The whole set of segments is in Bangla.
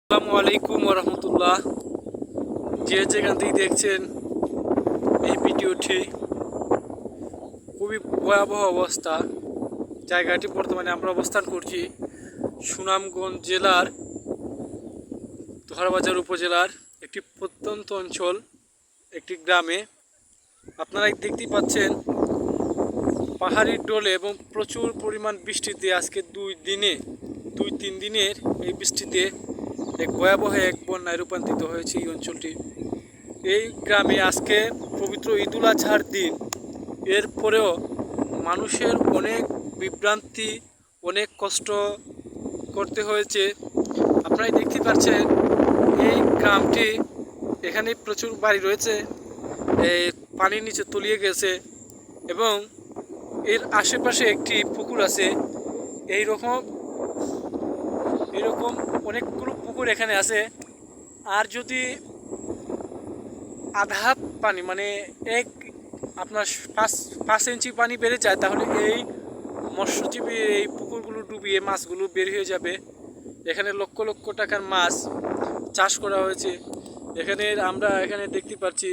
আসসালামু আলাইকুম রহমতুল্লাহ। যে যেখান থেকে দেখছেন এই ভিডিওটি, খুবই ভয়াবহ অবস্থা। জায়গাটি বর্তমানে আমরা অবস্থান করছি সুনামগঞ্জ জেলার ধরাবাজার উপজেলার একটি প্রত্যন্ত অঞ্চল, একটি গ্রামে। আপনারা দেখতেই পাচ্ছেন পাহাড়ি ডোলে এবং প্রচুর পরিমাণ বৃষ্টিতে আজকে দুই তিন দিনের এই বৃষ্টিতে এক ভয়াবহ এক বন্যায় রূপান্তরিত হয়েছে এই অঞ্চলটি। এই গ্রামে আজকে পবিত্র ঈদুল আজহার দিন, এরপরেও মানুষের অনেক বিভ্রান্তি, অনেক কষ্ট করতে হয়েছে। আপনারা দেখতে পাচ্ছেন এই গ্রামটি, এখানে প্রচুর বাড়ি রয়েছে, এই পানির নিচে তলিয়ে গেছে এবং এর আশেপাশে একটি পুকুর আছে। এইরকম অনেকগুলো পুকুর এখানে আছে। আর যদি আধা পানি মানে আপনার 5 ইঞ্চি পানি বেড়ে যায়, তাহলে এই মৎস্যজীবী এই পুকুরগুলো ডুবিয়ে মাছগুলো বের হয়ে যাবে। এখানে লক্ষ লক্ষ টাকার মাছ চাষ করা হয়েছে। আমরা এখানে দেখতে পাচ্ছি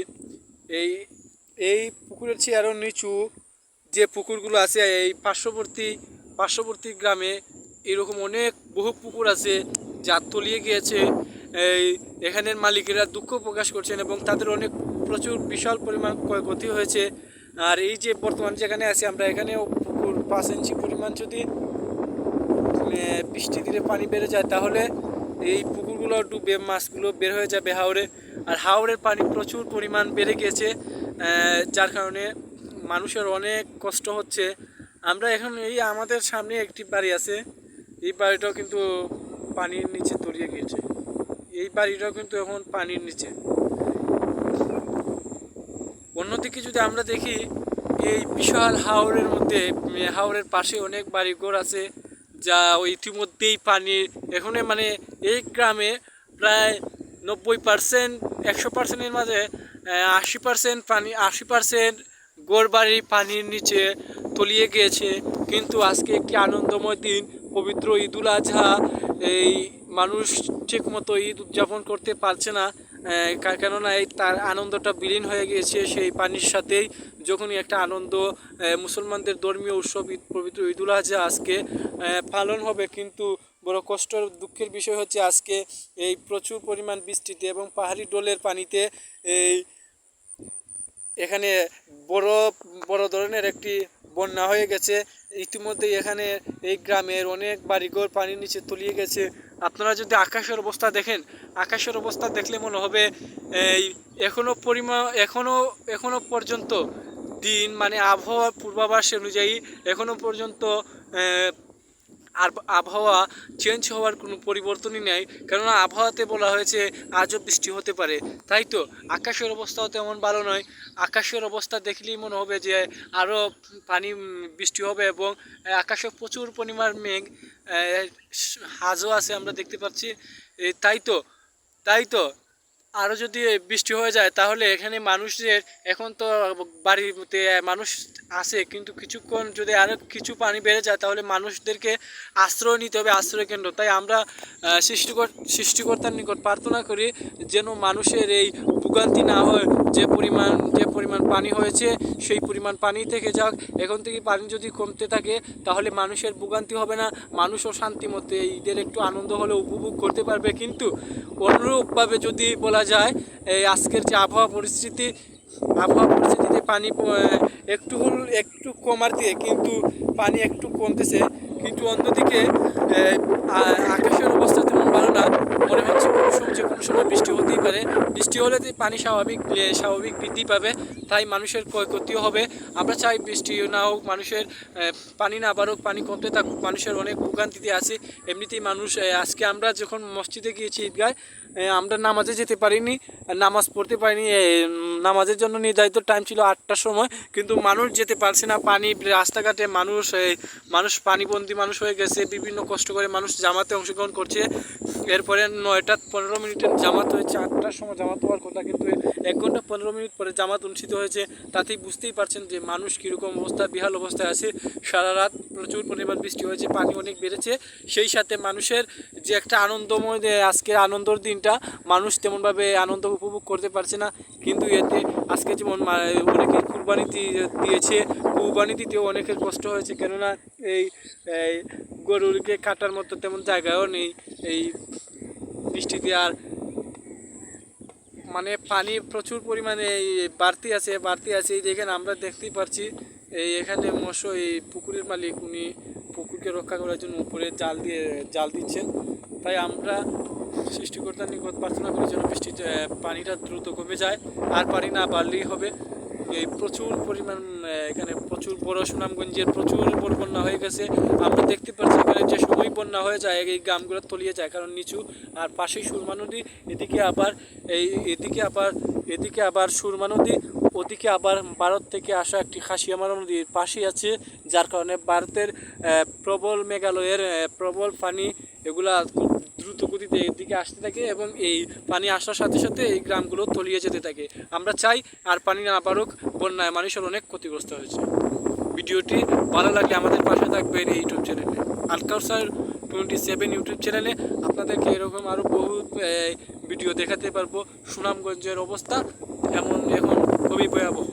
এই পুকুরের চেয়ে আরও নিচু যে পুকুরগুলো আছে, এই পার্শ্ববর্তী গ্রামে এরকম বহু পুকুর আছে যা তলিয়ে গিয়েছে। এখানের মালিকেরা দুঃখ প্রকাশ করছেন এবং তাদের প্রচুর বিশাল পরিমাণ ক্ষয়ক্ষতি হয়েছে। আর এই যে বর্তমান যেখানে আছি আমরা, এখানেও পুকুর 5 ইঞ্চি পরিমাণ যদি বৃষ্টি দিলে পানি বেড়ে যায়, তাহলে এই পুকুরগুলো ডুবে মাছগুলো বের হয়ে যাবে হাওরে। আর হাওরের পানি প্রচুর পরিমাণ বেড়ে গিয়েছে, যার কারণে মানুষের অনেক কষ্ট হচ্ছে। আমরা এখন আমাদের সামনে একটি বাড়ি আছে, এই বাড়িটাও কিন্তু পানির নিচে তলিয়ে গিয়েছে। এই বাড়িটাও কিন্তু এখন পানির নিচে। অন্যদিকে যদি আমরা দেখি, এই বিশাল হাওরের পাশে অনেক বাড়িঘর আছে যা ইতিমধ্যেই পানির এই গ্রামে প্রায় 90%, 100%-এর মাঝে 80% ঘর বাড়ি পানির নিচে তলিয়ে গিয়েছে। কিন্তু আজকে একটি আনন্দময় দিন, পবিত্র ঈদুল আজহা। এই মানুষ ঠিকমতো ঈদ উদযাপন করতে পারছে না, কেননা তার আনন্দটা বিলীন হয়ে গিয়েছে সেই পানির সাথেই। যখনই একটা আনন্দ, মুসলমানদের ধর্মীয় উৎসব পবিত্র ঈদুল আজহা আজকে পালন হবে, কিন্তু বড় কষ্টের দুঃখের বিষয় হচ্ছে আজকে এই প্রচুর পরিমাণ বৃষ্টিতে এবং পাহাড়ি ডোলের পানিতে এখানে বড় ধরনের একটি বন্যা হয়ে গেছে। ইতিমধ্যে এখানে এই গ্রামের অনেক বাড়িঘর পানির নিচে তলিয়ে গেছে। আপনারা যদি আকাশের অবস্থা দেখলে মনে হবে এখনো পর্যন্ত দিন আবহাওয়ার পূর্বাভাস অনুযায়ী এখনো পর্যন্ত আবহাওয়া চেঞ্জ হওয়ার কোনো পরিবর্তনই নেই। কেননা আবহাওয়াতে বলা হয়েছে আজও বৃষ্টি হতে পারে। তাই তো আকাশের অবস্থাও তেমন ভালো নয়। আকাশের অবস্থা দেখলেই মনে হবে যে আরও বৃষ্টি হবে এবং আকাশে প্রচুর পরিমাণ মেঘ হাজও আছে, আমরা দেখতে পাচ্ছি। তাই তো আরও যদি বৃষ্টি হয়ে যায়, তাহলে এখানে মানুষদের এখন তো বাড়িতে মানুষ আছে, কিন্তু কিছুক্ষণ যদি আরও কিছু পানি বেড়ে যায়, তাহলে মানুষদেরকে আশ্রয় নিতে হবে, আশ্রয় কেন্দ্র। তাই আমরা সৃষ্টিকর্তার নিকট প্রার্থনা করি যেন মানুষের এই ভোগান্তি না হয়। যে পরিমাণ পানি হয়েছে সেই পরিমাণ পানি থেকে যাক। এখন থেকে পানি যদি কমতে থাকে, তাহলে মানুষের ভোগান্তি হবে না, মানুষও শান্তি মতে ঈদের একটু আনন্দ হলে উপভোগ করতে পারবে। কিন্তু অনুরূপভাবে যদি বলা যায়, এই আজকের যে আবহাওয়া পরিস্থিতিতে পানি একটু কমার দিয়ে কিন্তু পানি একটু কমতেছে, কিন্তু অন্যদিকে আকাশের অবস্থা তেমন ভালো না। মনে হচ্ছে যে কোনো সময় বৃষ্টি হতেই পারে। বৃষ্টি হলে পানি স্বাভাবিক বৃদ্ধি পাবে, তাই মানুষের ক্ষয়ক্ষতিও হবে। আমরা চাই বৃষ্টি না হোক, মানুষের পানি না বাড়ুক, পানি কমতে থাকুক। মানুষের অনেক ভোগান্তিতে আছে। এমনিতেই মানুষ আজকে আমরা যখন মসজিদে গিয়েছি ঈদগায়, আমরা নামাজে যেতে পারিনি, নামাজ পড়তে পারিনি। নামাজের জন্য নির্ধারিত টাইম ছিল 8টার সময়, কিন্তু মানুষ যেতে পারছে না। রাস্তাঘাটে মানুষ পানিবন্দী মানুষ হয়ে গেছে। বিভিন্ন কষ্ট করে মানুষ জামাতে অংশগ্রহণ করছে। এরপরে 9টা 15 মিনিটের জামাত হয়েছে, 8টার সময় জামাত হওয়ার কথা, কিন্তু 1 ঘন্টা 15 মিনিট পরে জামাত অনুষ্ঠিত হয়েছে। তাতেই বুঝতেই পারছেন যে মানুষ কীরকম বিহাল অবস্থায় আছে। সারা রাত প্রচুর পরিমাণ বৃষ্টি হয়েছে, পানি অনেক বেড়েছে। সেই সাথে মানুষের যে একটা আনন্দময় আজকের আনন্দর দিনটা মানুষ তেমনভাবে আনন্দ উপভোগ করতে পারছে না। কিন্তু এতে আজকে যেমন অনেকে দিয়েছে, কুরবানি দিতেও অনেকের কষ্ট হয়েছে, কেননা এই গরুকে কাটার মতো তেমন জায়গাও নেই এই বৃষ্টিতে। আর মানে পানি প্রচুর পরিমাণে এই বাড়তি আছে এই দেখেন, আমরা দেখতেই পারছি। এই এখানে এই পুকুরের মালিক উনি পুকুরকে রক্ষা করার জন্য উপরে জাল দিচ্ছেন। তাই আমরা সৃষ্টিকর্তার নিকট প্রার্থনা করি যেন বৃষ্টির পানিটা দ্রুত কমে যায়, আর পানি না বাড়লেই হবে। এই প্রচুর পরিমাণ এখানে প্রচুর বড় সুনামগঞ্জের প্রচুর বড় বন্যা হয়ে গেছে। আমরা দেখতে পাচ্ছি এখানে যে সময় বন্যা হয়ে যায় এই গ্রামগুলো তলিয়ে যায়, কারণ নিচু, আর পাশেই সুরমা নদী, এদিকে আবার সুরমা নদী, ওদিকে আবার ভারত থেকে আসা একটি খাসিয়ামারা নদীর পাশেই আছে, যার কারণে ভারতের প্রবল মেঘালয়ের প্রবল পানি এগুলা খুব দ্রুত গতিতে এদিকে আসতে থাকে, এবং এই পানি আসার সাথে সাথে এই গ্রামগুলো তলিয়ে যেতে থাকে। আমরা চাই আর পানি না বাড়ুক, বন্যায় মানুষের অনেক ক্ষতিগ্রস্ত হয়েছে। ভিডিওটি ভালো লাগলে আমাদের পাশে থাকবেন এই ইউটিউব চ্যানেলে, আলকাউসার 27 ইউটিউব চ্যানেলে। আপনাদেরকে এরকম আরও বহু ভিডিও দেখাতে পারবো। সুনামগঞ্জের অবস্থা এখন খুবই ভয়াবহ।